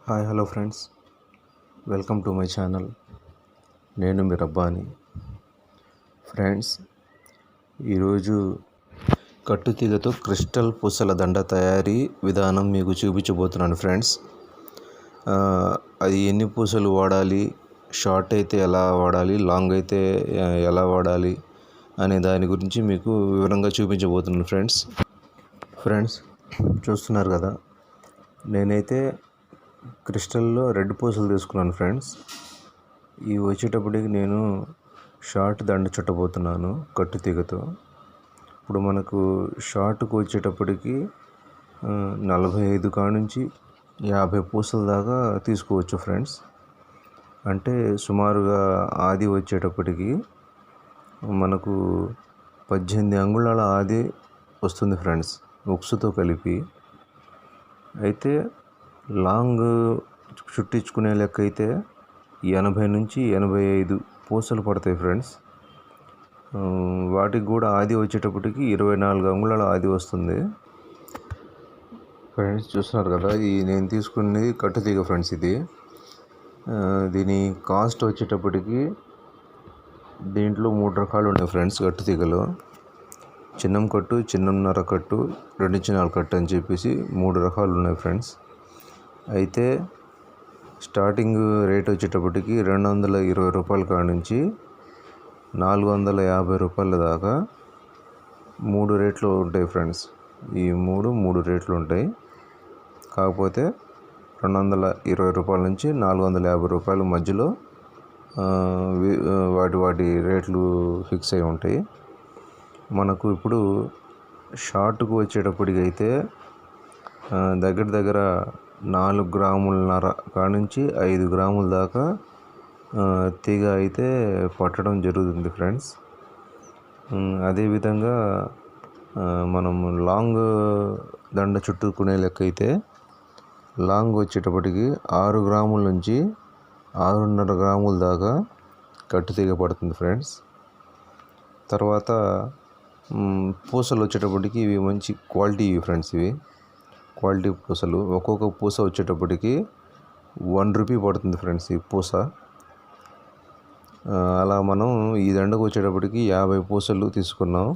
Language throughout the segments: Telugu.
Hi hello friends, welcome to my channel. నేను మీ రబ్బాని. ఫ్రెండ్స్, ఈరోజు కట్టుతీగతో క్రిస్టల్ పూసల దండ తయారీ విధానం మీకు చూపించబోతున్నాను ఫ్రెండ్స్. అది ఎన్ని పూసలు వాడాలి, షార్ట్ అయితే ఎలా వాడాలి, లాంగ్ అయితే ఎలా వాడాలి అనే దాని గురించి మీకు వివరంగా చూపించబోతున్నాను ఫ్రెండ్స్ చూస్తున్నారు కదా, నేనైతే క్రిస్టల్లో రెడ్ పూసలు తీసుకున్నాను ఫ్రెండ్స్. ఇవి వచ్చేటప్పటికి నేను షార్ట్ దండ చుట్టబోతున్నాను కట్టుతీగతో. ఇప్పుడు మనకు షార్ట్కు వచ్చేటప్పటికి 45 కానుంచి 50 పూసల దాకా తీసుకోవచ్చు ఫ్రెండ్స్. అంటే సుమారుగా ఆది వచ్చేటప్పటికి మనకు 18 అంగుళాల ఆది వస్తుంది ఫ్రెండ్స్, ఉక్సుతో కలిపి. అయితే లాంగ్ చుట్టించుకునే లెక్క అయితే 80 నుంచి 85 పూసలు పడతాయి ఫ్రెండ్స్. వాటికి కూడా ఆది వచ్చేటప్పటికి 24 అంగుళాల ఆది వస్తుంది ఫ్రెండ్స్. చూస్తున్నారు కదా, ఈ నేను తీసుకున్నది కట్టుతీగ ఫ్రెండ్స్. దీని కాస్ట్ వచ్చేటప్పటికి దీంట్లో 3 రకాలు ఉన్నాయి ఫ్రెండ్స్. కట్టుతీగలో చిన్నం కట్టు, చిన్నన్నర కట్టు, 2 చిన్నాల కట్టు అని చెప్పేసి 3 రకాలు ఉన్నాయి ఫ్రెండ్స్. అయితే స్టార్టింగ్ రేట్ వచ్చేటప్పటికి 220 రూపాయల కాడ నుంచి 450 రూపాయల దాకా 3 రేట్లు ఉంటాయి ఫ్రెండ్స్. ఈ మూడు రేట్లు ఉంటాయి. కాకపోతే 220 రూపాయల నుంచి 450 రూపాయల మధ్యలో వాటి రేట్లు ఫిక్స్ అయి ఉంటాయి. మనకు ఇప్పుడు షార్ట్కు వచ్చేటప్పటికి అయితే దగ్గర 4 గ్రాములన్నర కాడ నుంచి 5 గ్రాముల దాకా తీగ అయితే పట్టడం జరుగుతుంది ఫ్రెండ్స్. అదేవిధంగా మనం లాంగ్ దండ చుట్టుకునే లెక్క అయితే లాంగ్ వచ్చేటప్పటికి 6 గ్రాముల నుంచి 6.5 గ్రాముల దాకా కట్టుతీగ పడుతుంది ఫ్రెండ్స్. తర్వాత పూసలు వచ్చేటప్పటికి ఇవి మంచి క్వాలిటీ ఫ్రెండ్స్. ఇవి క్వాలిటీ పూసలు. ఒక్కొక్క పూస వచ్చేటప్పటికి 1 రూపీ పడుతుంది ఫ్రెండ్స్ ఈ పూస. అలా మనం ఈ దండకు వచ్చేటప్పటికి 50 పూసలు తీసుకున్నాం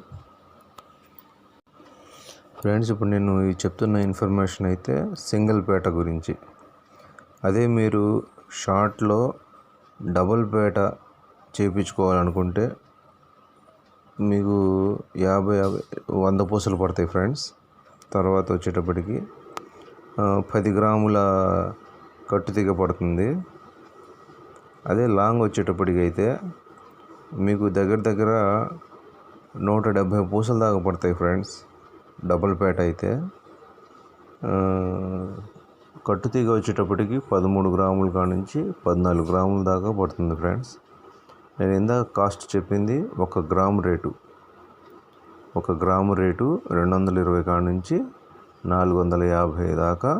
ఫ్రెండ్స్. ఇప్పుడు నేను చెప్తున్న ఇన్ఫర్మేషన్ అయితే సింగిల్ పేట గురించి. అదే మీరు షార్ట్లో డబుల్ పేట చేయించుకోవాలనుకుంటే మీకు 100 పూసలు పడతాయి ఫ్రెండ్స్. తర్వాత వచ్చేటప్పటికి 10 గ్రాముల కట్టుతీగ పడుతుంది. అదే లాంగ్ వచ్చేటప్పటికి అయితే మీకు దగ్గర 170 పూసల దాకా పడతాయి ఫ్రెండ్స్ డబుల్ పేట అయితే. కట్టుతీగ వచ్చేటప్పటికి 13 గ్రాముల కాడ నుంచి 14 గ్రాముల దాకా పడుతుంది ఫ్రెండ్స్. నేను ఇందాక కాస్ట్ చెప్పింది 1 గ్రాము రేటు. 220 కాడ నుంచి 450 దాకా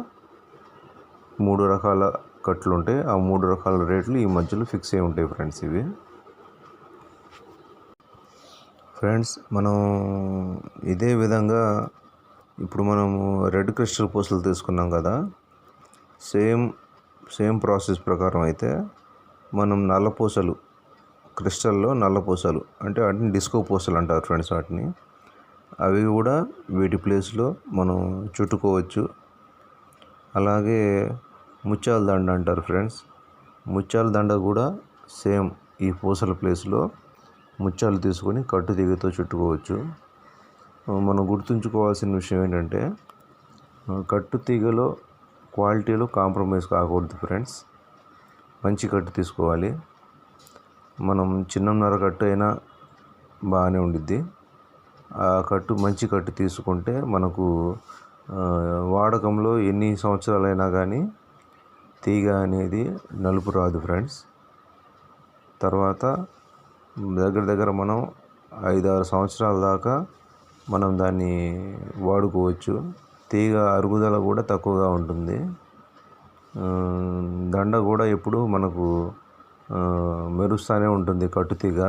3 రకాల కట్లు ఉంటాయి. ఆ 3 రకాల రేట్లు ఈ మధ్యలో ఫిక్స్ అయి ఉంటాయి ఫ్రెండ్స్. ఇవి ఫ్రెండ్స్, మనం ఇదే విధంగా ఇప్పుడు మనము రెడ్ క్రిస్టల్ పూసలు తీసుకున్నాం కదా, సేమ్ ప్రాసెస్ ప్రకారం అయితే మనం నల్ల పూసలు, క్రిస్టల్లో నల్ల పూసలు అంటే వాటిని డిస్కో పూసలు అంటారు ఫ్రెండ్స్. అవి కూడా వీటి ప్లేస్లో మనం చుట్టుకోవచ్చు. అలాగే ముత్యాల దండ అంటారు ఫ్రెండ్స్. ముత్యాల దండ కూడా సేమ్ ఈ పూసల ప్లేస్లో ముత్యాలు తీసుకొని కట్టుతీగతో చుట్టుకోవచ్చు. మనం గుర్తుంచుకోవాల్సిన విషయం ఏంటంటే కట్టుతీగలో క్వాలిటీలో కాంప్రమైజ్ కాకూడదు ఫ్రెండ్స్. మంచి కట్టు తీసుకోవాలి. మనం చిన్నన్నర కట్టు అయినా బాగానే ఉండిద్ది. ఆ కట్టు మంచి కట్టు తీసుకుంటే మనకు వాడకంలో ఎన్ని సంవత్సరాలైనా కానీ తీగ అనేది నలుపు రాదు ఫ్రెండ్స్. తర్వాత దగ్గర మనం 5-6 సంవత్సరాల దాకా మనం దాన్ని వాడుకోవచ్చు. తీగ అరుగుదల కూడా తక్కువగా ఉంటుంది. దండ కూడా ఎప్పుడు మనకు మెరుస్తూనే ఉంటుంది. కట్టుతీగ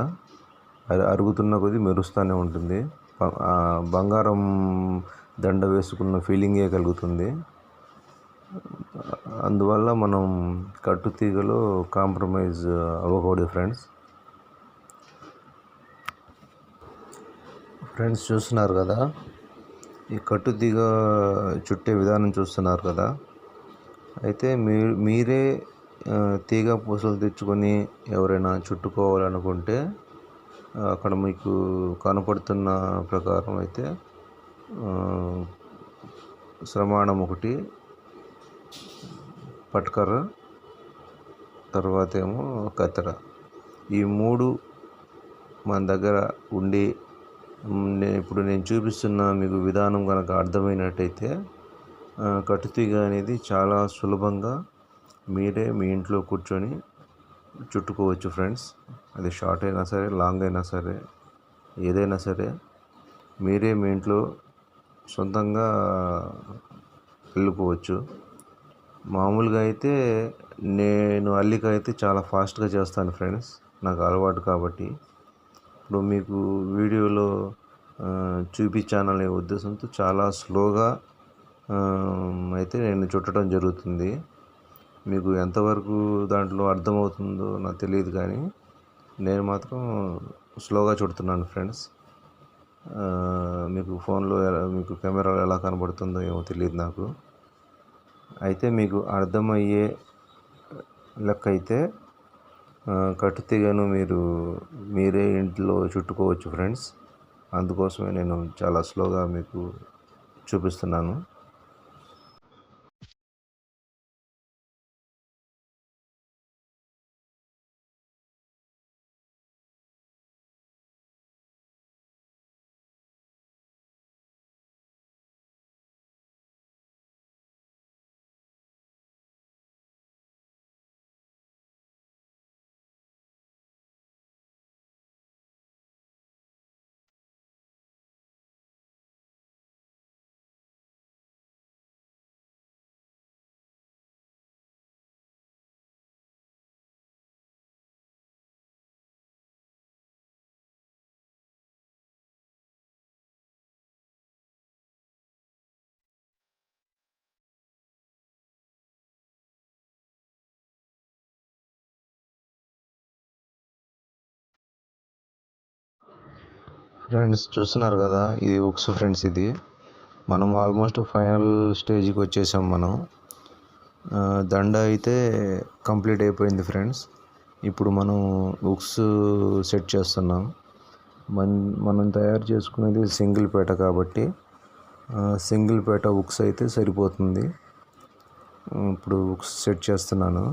అరుగుతున్న కొద్దీ మెరుస్తూనే ఉంటుంది. బంగారం దండ వేసుకున్న ఫీలింగే కలుగుతుంది. అందువల్ల మనం కట్టు తీగలో కాంప్రమైజ్ అవ్వకూడదు ఫ్రెండ్స్. చూస్తున్నారు కదా, ఈ కట్టు తీగ చుట్టే విధానం చూస్తున్నారు కదా. అయితే మీరే తీగ పూసలు తెచ్చుకొని ఎవరైనా చుట్టుకోవాలనుకుంటే అక్కడ మీకు కనపడుతున్న ప్రకారం అయితే శ్రమాణం ఒకటి, పట్కర్ర, తర్వాత ఏమో కత్తెర, ఈ 3 మన దగ్గర ఉండి ఇప్పుడు నేను చూపిస్తున్న మీకు విధానం కనుక అర్థమైనట్టయితే కట్టుతీగ అనేది చాలా సులభంగా మీరే మీ ఇంట్లో కూర్చొని చుట్టుకోవచ్చు ఫ్రెండ్స్. అది షార్ట్ అయినా సరే, లాంగ్ అయినా సరే, ఏదైనా సరే మీరే మీ ఇంట్లో సొంతంగా వెళ్ళుకోవచ్చు. మామూలుగా అయితే నేను అల్లిక అయితే చాలా ఫాస్ట్గా చేస్తాను ఫ్రెండ్స్, నాకు అలవాటు కాబట్టి. ఇప్పుడు మీకు వీడియోలో చూపించాననే ఉద్దేశంతో చాలా స్లోగా అయితే నేను చుట్టడం జరుగుతుంది. మీకు ఎంతవరకు దాంట్లో అర్థమవుతుందో నాకు తెలియదు, కానీ నేను మాత్రం స్లోగా చుడుతున్నాను ఫ్రెండ్స్. మీకు ఫోన్లో మీకు కెమెరాలో ఎలా కనబడుతుందో ఏమో తెలియదు నాకు. అయితే మీకు అర్థమయ్యే లెక్క అయితే కట్టుతీగను మీరే ఇంట్లో చుట్టుకోవచ్చు ఫ్రెండ్స్. అందుకోసమే నేను చాలా స్లోగా మీకు చూపిస్తున్నాను. ఫ్రెండ్స్ చూస్తున్నారు కదా, ఇది ఉక్స్ ఫ్రెండ్స్. ఇది మనం ఆల్మోస్ట్ ఫైనల్ స్టేజ్కి వచ్చేసాం. మనం దండ అయితే కంప్లీట్ అయిపోయింది ఫ్రెండ్స్. ఇప్పుడు మనం ఉక్స్ సెట్ చేస్తున్నాం. మనం తయారు చేసుకునేది సింగిల్ పేట కాబట్టి సింగిల్ పేట ఉక్స్ అయితే సరిపోతుంది. ఇప్పుడు ఉక్స్ సెట్ చేస్తున్నాను.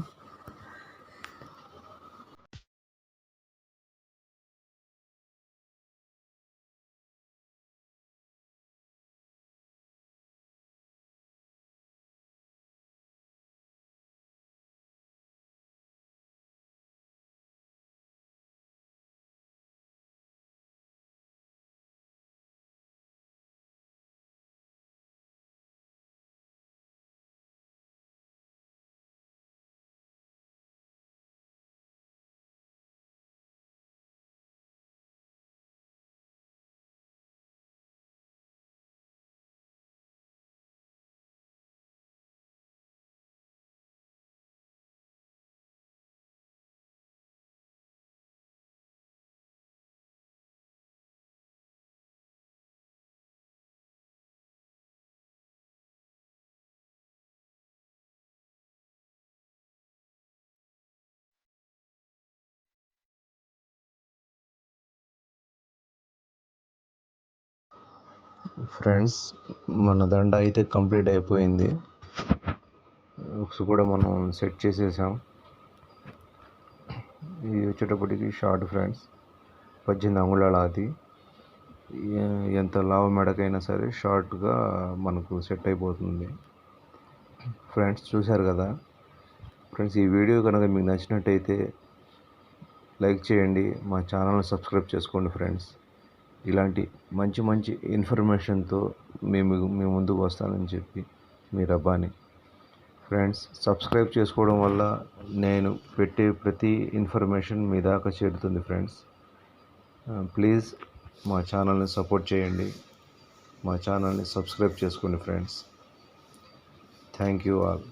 ఫ్రెండ్స్ మన దండ అయితే కంప్లీట్ అయిపోయింది. ఉక్స్ కూడా మనం సెట్ చేసేసాం. ఇది వచ్చేటప్పటికి షార్ట్ ఫ్రెండ్స్, 18 అంగుళాల. అది ఎంత లావు మెడకైనా సరే షార్ట్గా మనకు సెట్ అయిపోతుంది. ఫ్రెండ్స్ చూశారు కదా ఫ్రెండ్స్, ఈ వీడియో కనుక మీకు నచ్చినట్టయితే లైక్ చేయండి, మా ఛానల్ని సబ్స్క్రైబ్ చేసుకోండి ఫ్రెండ్స్. ఇలాంటి మంచి మంచి ఇన్ఫర్మేషన్తో మీ ముందుకు వస్తానని చెప్పి మీ రబ్బాని. ఫ్రెండ్స్ సబ్స్క్రైబ్ చేసుకోవడం వల్ల నేను పెట్టే ప్రతి ఇన్ఫర్మేషన్ మీ దాకా చేరుతుంది ఫ్రెండ్స్. ప్లీజ్ మా ఛానల్ని సపోర్ట్ చేయండి, మా ఛానల్ని సబ్స్క్రైబ్ చేసుకోండి ఫ్రెండ్స్. Thank you all.